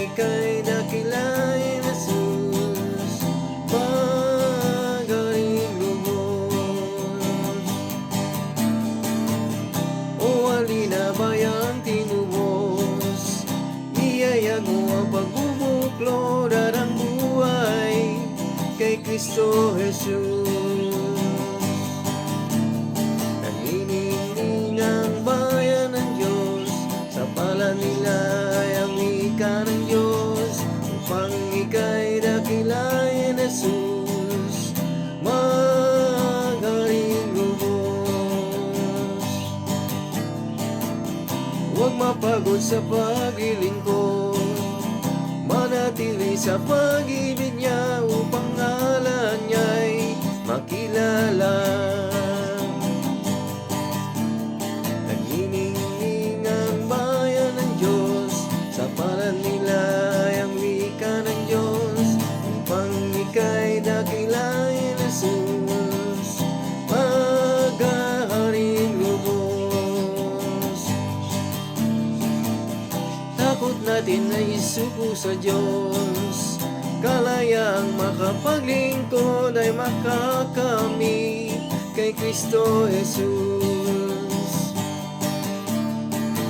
ika'y dakilain, Jesus, magaling lubos. O halina bayang tinubos, iyayag mo ang pagbubuklod at ang buhay kay Kristo Jesus. Naniningning ang bayan ng Diyos, sa pala nila ay ang wika ng Diyos, upang ika'y dakilain, Jesus, magaling lubos. Huwag mapagod sa paglilingkod, manatili sa pag-ibig niya, upang ngalan niya'y makilala. Naniningning ang bayan ng Diyos, sa pala nila ay ang wika ng Diyos, upang ika'y dakilain, Jesus, magaling lubos. Takot natin ay isuko sa Diyos, kalayaang makapaglingkod ay makakamit kay Kristo Jesus.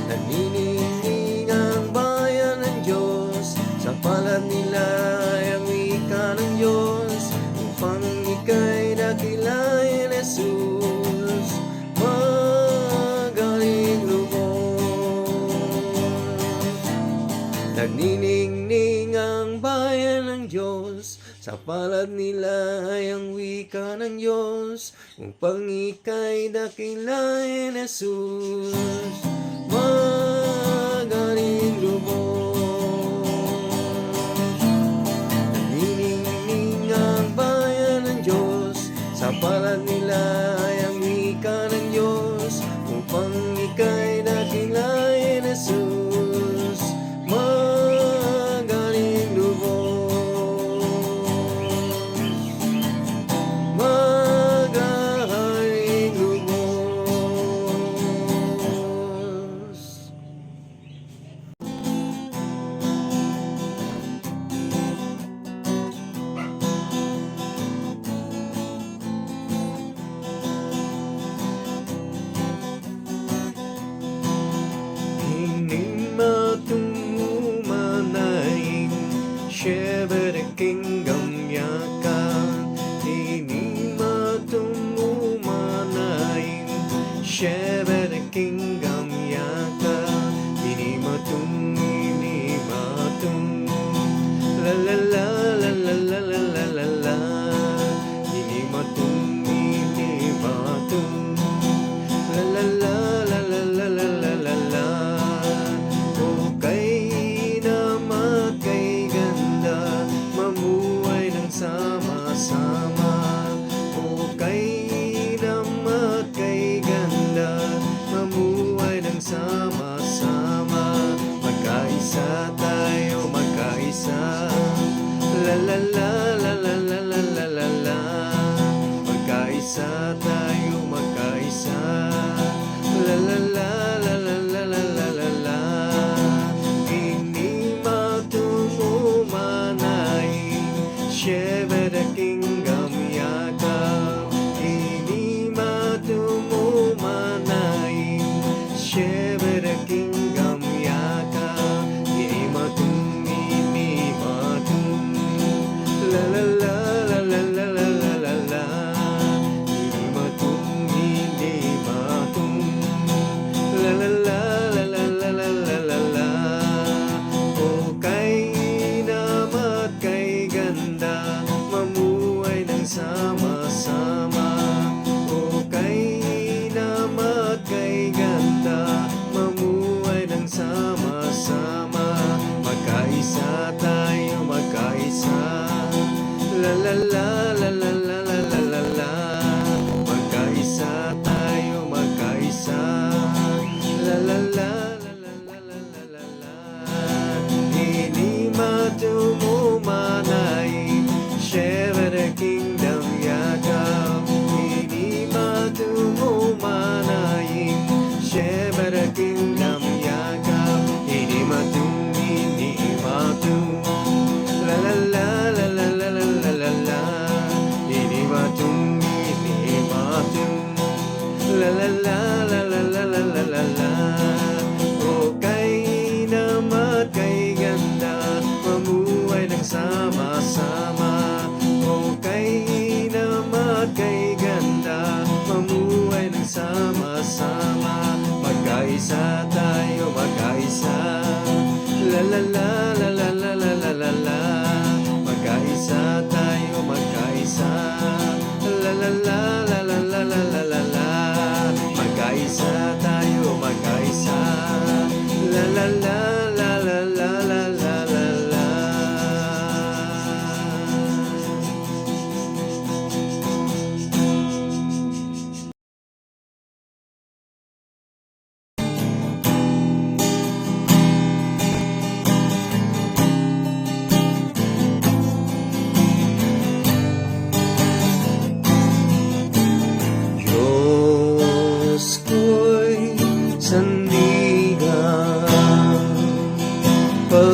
Naniningning ang bayan ng Diyos, sa palad nila ay ang wika ng Diyos, upang ika'y dakilain, Jesus, magaling lubos. Nagniningning ang bayan ng Diyos, sa palad nila ay ang wika ng Diyos, upang ika'y dakilain, Jesus, magaling lubos. Nagniningning ang bayan ng Diyos, sa palad nila ay ang wika ng Diyos, upang ika'y dakilain, Jesus, magaling lubos. Magaling lubos. Hindi matumumanay, share the kingdom yaka. Hindi matumumanay, share the kingdom yaka. Hindi matum, la la la la la la la la la la. Hindi matum, la la la la la la la la la la. Okay naman kay ganda, mamuhay ng sama-sama. Okay naman kay ganda, mamuhay ng sama-sama. Magkaisa tayo, magkaisa. La la la la la la la la la la. Magkaisa tayo, magkaisa. La la la la la la la la la la. Hindi matumumanay, share the kingdom yaka. Hindi matumumanay, share the kingdom yaka. Hindi matum, la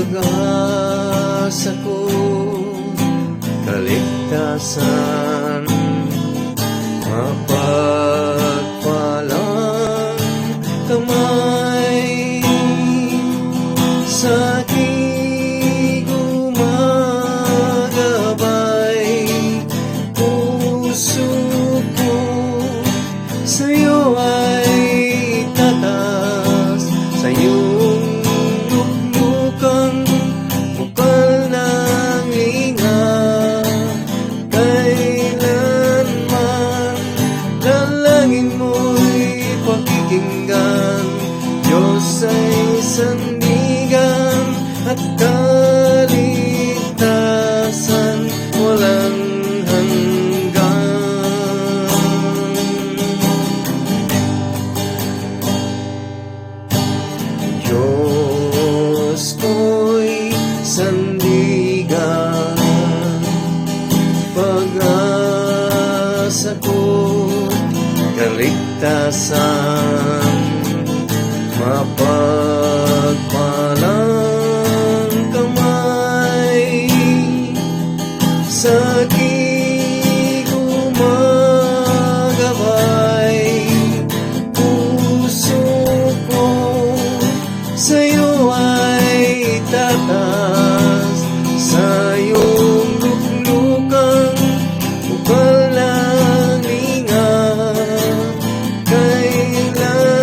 pag-asa ko, kaligtasan, mapagpalang kamay sa aking gumagabay. Puso ko sa'yo ay tatas, sa iyong luklukan bukal ng ingat. Kailanman dalangin mo'y pakikinggan, Diyos ay sandigan at kaligtasan walang hanggan. Diyos ko'y sandigan, pag-asa ko, kaligtasan, mapagpalang kamay sa aking gumagabay. Puso ko sa'yo ay tatas, sa iyong luklukan bukal ng ingat. Kailanman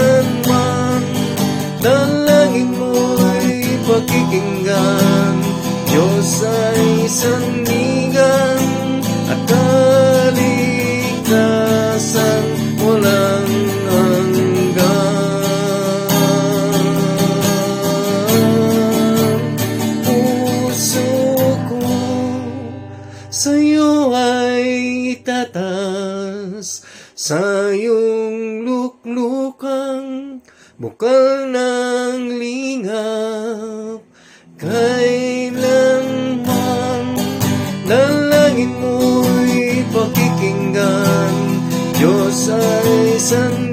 dalangin mo'y pakikinggan, Diyos ay sandigan at kaligtasan walang hanggan. Puso ko sa'yo ay tatas, sa iyong luklukang bukal ng lingap. Kailanman dalangin mo'y pakikinggan, Diyos ay sandigan